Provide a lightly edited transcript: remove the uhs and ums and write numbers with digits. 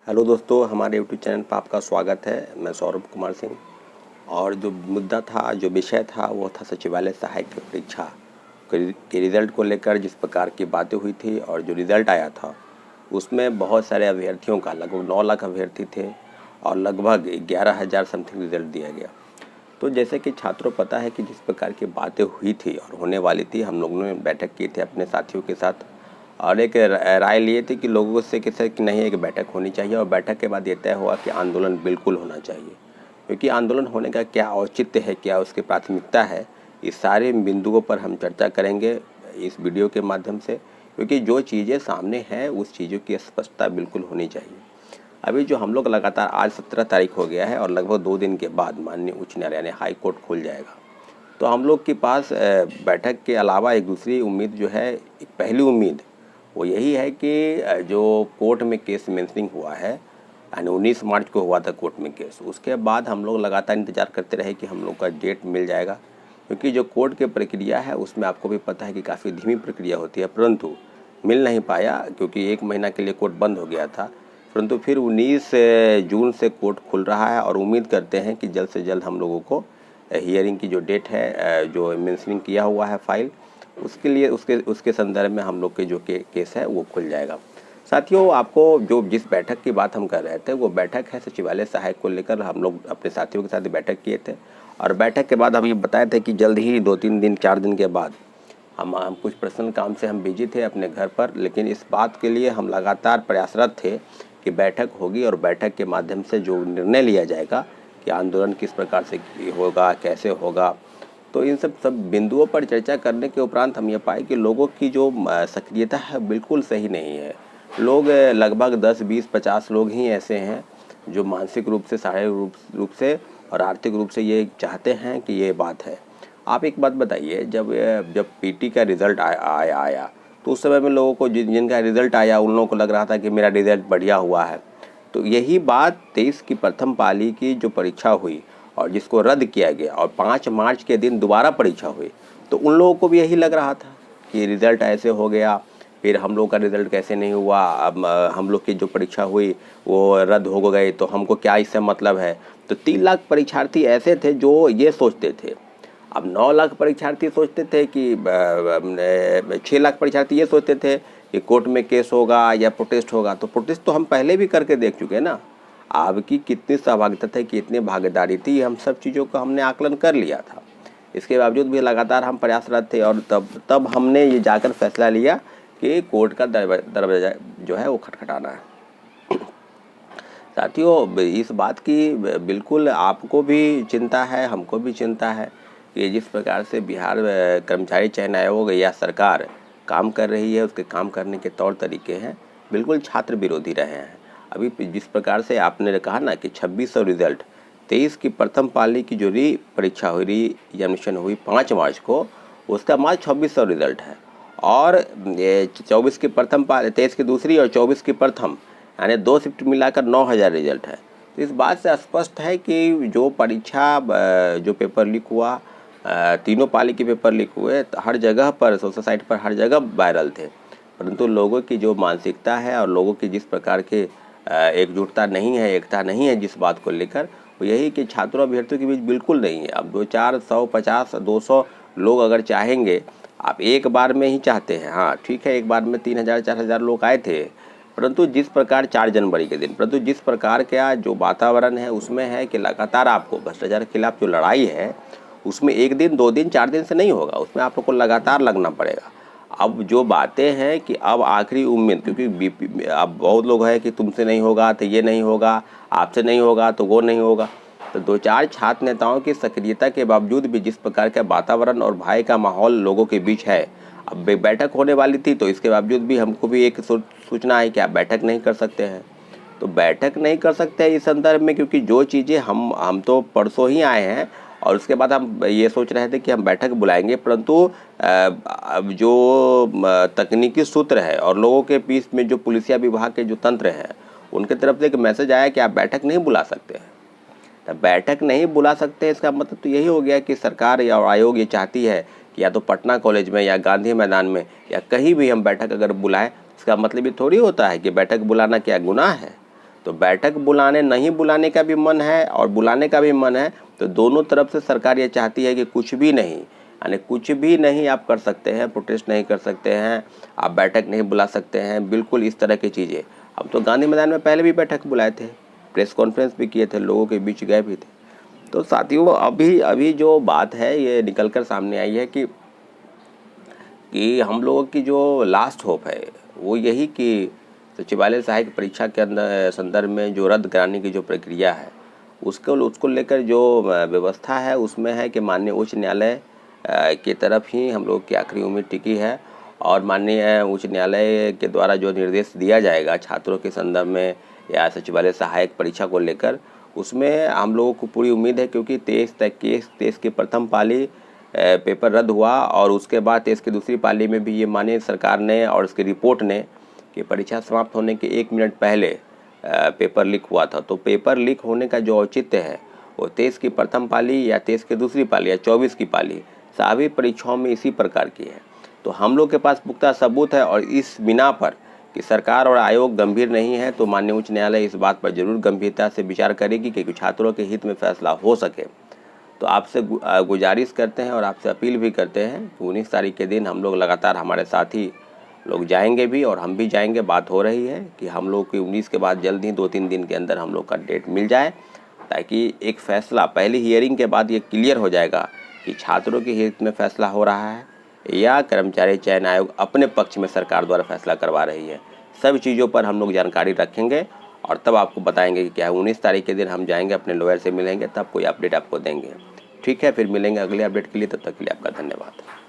Hello दोस्तों, हमारे YouTube channel पर आपका स्वागत है। मैं सौरभ कुमार सिंह। और जो मुद्दा था, जो विषय था, वो था सचिवालय सहायक की परीक्षा के रिज़ल्ट को लेकर जिस प्रकार की बातें हुई थी और जो रिज़ल्ट आया था उसमें बहुत सारे अभ्यर्थियों का, लगभग 9 लाख अभ्यर्थी थे और लगभग 11,000 समथिंग रिज़ल्ट दिया गया। तो जैसे कि छात्रों पता है कि जिस प्रकार की बातें हुई थी और होने वाली थी, हम लोगों ने बैठक की थी अपने साथियों के साथ और एक राय लिए थे कि लोगों से किसी कि नहीं, एक बैठक होनी चाहिए और बैठक के बाद ये तय हुआ कि आंदोलन बिल्कुल होना चाहिए। क्योंकि आंदोलन होने का क्या औचित्य है, क्या उसकी प्राथमिकता है, इस सारे बिंदुओं पर हम चर्चा करेंगे इस वीडियो के माध्यम से। क्योंकि जो चीज़ें सामने हैं उस चीज़ों की स्पष्टता बिल्कुल होनी चाहिए। अभी जो हम लोग लगातार, आज 17 तारीख हो गया है और लगभग 2 दिन के बाद माननीय उच्च न्यायालय यानी हाई कोर्ट खुल जाएगा। तो हम लोग के पास बैठक के अलावा एक दूसरी उम्मीद जो है, एक पहली उम्मीद वो यही है कि जो कोर्ट में केस मेंशनिंग हुआ है, यानी 19 मार्च को हुआ था कोर्ट में केस, उसके बाद हम लोग लगातार इंतज़ार करते रहे कि हम लोग का डेट मिल जाएगा। क्योंकि जो कोर्ट की प्रक्रिया है उसमें आपको भी पता है कि काफ़ी धीमी प्रक्रिया होती है, परंतु मिल नहीं पाया क्योंकि 1 महीना के लिए कोर्ट बंद हो गया था। परंतु फिर 19 जून से कोर्ट खुल रहा है और उम्मीद करते हैं कि जल्द से जल्द हम लोगों को हियरिंग की जो डेट है, जो मेंशनिंग किया हुआ है फाइल, उसके लिए उसके संदर्भ में हम लोग के जो केस है वो खुल जाएगा। साथियों, आपको जो जिस बैठक की बात हम कर रहे थे वो बैठक है सचिवालय सहायक को लेकर। हम लोग अपने साथियों के साथ बैठक किए थे और बैठक के बाद हम ये बताए थे कि जल्द ही 2-3 दिन 4 दिन के बाद हम कुछ पर्सनल काम से हम बिजी थे अपने घर पर, लेकिन इस बात के लिए हम लगातार प्रयासरत थे कि बैठक होगी और बैठक के माध्यम से जो निर्णय लिया जाएगा कि आंदोलन किस प्रकार से होगा, कैसे होगा। तो इन सब बिंदुओं पर चर्चा करने के उपरांत हम ये पाए कि लोगों की जो सक्रियता है बिल्कुल सही नहीं है। लोग लगभग 10, 20, 50 लोग ही ऐसे हैं जो मानसिक रूप से, शारीरिक रूप से और आर्थिक रूप से ये चाहते हैं कि ये बात है। आप एक बात बताइए, जब जब पीटी का रिज़ल्ट आया तो उस समय में लोगों को, जिनका रिज़ल्ट आया उन लोगों को लग रहा था कि मेरा रिज़ल्ट बढ़िया हुआ है। तो यही बात 23 की प्रथम पाली की जो परीक्षा हुई और जिसको रद्द किया गया और 5 मार्च के दिन दोबारा परीक्षा हुई, तो उन लोगों को भी यही लग रहा था कि रिज़ल्ट ऐसे हो गया, फिर हम लोग का रिज़ल्ट कैसे नहीं हुआ, अब हम लोग की जो परीक्षा हुई वो रद्द हो गई तो हमको क्या इससे मतलब है। तो 3 लाख परीक्षार्थी ऐसे थे जो ये सोचते थे। अब 9 लाख परीक्षार्थी सोचते थे कि 6 लाख परीक्षार्थी ये सोचते थे कि कोर्ट में केस होगा या प्रोटेस्ट होगा। तो प्रोटेस्ट तो हम पहले भी करके देख चुके हैं ना। आपकी कितनी सहभागिता थी, कितनी भागीदारी थी, हम सब चीज़ों का हमने आकलन कर लिया था। इसके बावजूद भी लगातार हम प्रयासरत थे और तब हमने ये जाकर फैसला लिया कि कोर्ट का दरवाजा जो है वो खटखटाना है। साथियों, इस बात की बिल्कुल आपको भी चिंता है, हमको भी चिंता है कि जिस प्रकार से बिहार कर्मचारी चयन आयोग या सरकार काम कर रही है, उसके काम करने के तौर तरीके हैं बिल्कुल छात्र विरोधी रहे हैं। अभी जिस प्रकार से आपने कहा ना कि 2600 रिज़ल्ट, 23 की प्रथम पाली की जो परीक्षा हुई, री एग्जामिनेशन हुई 5 मार्च को, उसका मार्च 2600 रिज़ल्ट है और 24 की प्रथम पाली, 23 की दूसरी और 24 की प्रथम, यानी 2 शिफ्ट मिलाकर 9000 रिजल्ट है। तो इस बात से स्पष्ट है कि जो परीक्षा, जो पेपर लीक हुआ, तीनों पाली के पेपर लीक हुए, तो हर जगह पर, सोशल साइट पर हर जगह वायरल थे। परंतु लोगों की जो मानसिकता है और लोगों की जिस प्रकार के एकजुटता नहीं है, एकता नहीं है जिस बात को लेकर, वो यही कि छात्रों अभ्यर्थियों के बीच बिल्कुल नहीं है। अब 2-400, 200 लोग अगर चाहेंगे, आप एक बार में ही चाहते हैं, हाँ ठीक है, एक बार में 3000, 4000 लोग आए थे, परंतु जिस प्रकार 4 जनवरी के दिन, परंतु जिस प्रकार का जो वातावरण है उसमें है कि लगातार आपको भ्रष्टाचार के खिलाफ जो लड़ाई है उसमें 1 दिन, 2 दिन, 4 दिन से नहीं होगा, उसमें आप लोग को लगातार लगना पड़ेगा। अब जो बातें हैं कि अब आखिरी उम्मीद, क्योंकि अब बहुत लोग हैं कि तुमसे नहीं होगा तो ये नहीं होगा, आपसे नहीं होगा तो वो नहीं होगा। तो 2-4 छात्र नेताओं की सक्रियता के बावजूद भी जिस प्रकार का वातावरण और भय का माहौल लोगों के बीच है, अब बैठक होने वाली थी तो इसके बावजूद भी हमको भी एक सूचना है कि आप बैठक नहीं कर सकते हैं। तो बैठक नहीं कर सकते हैं इस संदर्भ में, क्योंकि जो चीज़ें हम तो परसों ही आए हैं और उसके बाद हम ये सोच रहे थे कि हम बैठक बुलाएंगे, परंतु अब जो तकनीकी सूत्र है और लोगों के बीच में जो पुलिसिया विभाग के जो तंत्र हैं, उनके तरफ से एक मैसेज आया कि आप बैठक नहीं बुला सकते हैं। तो बैठक नहीं बुला सकते, इसका मतलब तो यही हो गया कि सरकार या आयोग ये चाहती है कि या तो पटना कॉलेज में या गांधी मैदान में या कहीं भी हम बैठक अगर बुलाएं, इसका मतलब ये थोड़ी होता है कि बैठक बुलाना क्या गुनाह है। तो बैठक बुलाने नहीं बुलाने का भी मन है और बुलाने का भी मन है, तो दोनों तरफ से सरकार ये चाहती है कि कुछ भी नहीं, यानी कुछ भी नहीं आप कर सकते हैं, प्रोटेस्ट नहीं कर सकते हैं, आप बैठक नहीं बुला सकते हैं, बिल्कुल इस तरह की चीज़ें। हम तो गांधी मैदान में पहले भी बैठक बुलाए थे, प्रेस कॉन्फ्रेंस भी किए थे, लोगों के बीच गए भी थे। तो साथियों अभी जो बात है ये निकल कर सामने आई है कि हम लोगों की जो लास्ट होप है वो यही कि सचिवालय सहायक परीक्षा के अंदर संदर्भ में जो रद्द कराने की जो प्रक्रिया है उसको लेकर जो व्यवस्था है उसमें है कि माननीय उच्च न्यायालय की तरफ ही हम लोग की आखिरी उम्मीद टिकी है, और माननीय उच्च न्यायालय के द्वारा जो निर्देश दिया जाएगा छात्रों के संदर्भ में या सचिवालय सहायक परीक्षा को लेकर, उसमें हम लोगों को पूरी उम्मीद है, क्योंकि 23 की प्रथम पाली पेपर रद्द हुआ और उसके बाद 23 की दूसरी पाली में भी ये माननीय सरकार ने और उसकी रिपोर्ट ने कि परीक्षा समाप्त होने के 1 मिनट पहले पेपर लीक हुआ था। तो पेपर लीक होने का जो औचित्य है वो 23 की प्रथम पाली या 23 की दूसरी पाली या 24 की पाली सभी परीक्षाओं में इसी प्रकार की है। तो हम लोग के पास पुख्ता सबूत है, और इस बिना पर कि सरकार और आयोग गंभीर नहीं है, तो माननीय उच्च न्यायालय इस बात पर जरूर गंभीरता से विचार करेगी कि छात्रों के हित में फैसला हो सके। तो आपसे गुजारिश करते हैं और आपसे अपील भी करते हैं कि 19 तारीख के दिन हम लोग लगातार हमारे साथी लोग जाएंगे भी और हम भी जाएंगे। बात हो रही है कि हम लोग की 19 के बाद जल्द ही 2-3 दिन के अंदर हम लोग का डेट मिल जाए, ताकि एक फ़ैसला पहली हियरिंग के बाद ये क्लियर हो जाएगा कि छात्रों के हित में फैसला हो रहा है या कर्मचारी चयन आयोग अपने पक्ष में सरकार द्वारा फैसला करवा रही है। सब चीज़ों पर हम लोग जानकारी रखेंगे और तब आपको बताएंगे कि क्या है। 19 तारीख के दिन हम जाएंगे, अपने लॉयर से मिलेंगे, तब कोई अपडेट आपको देंगे। ठीक है, फिर मिलेंगे अगले अपडेट के लिए। तब तक के लिए आपका धन्यवाद।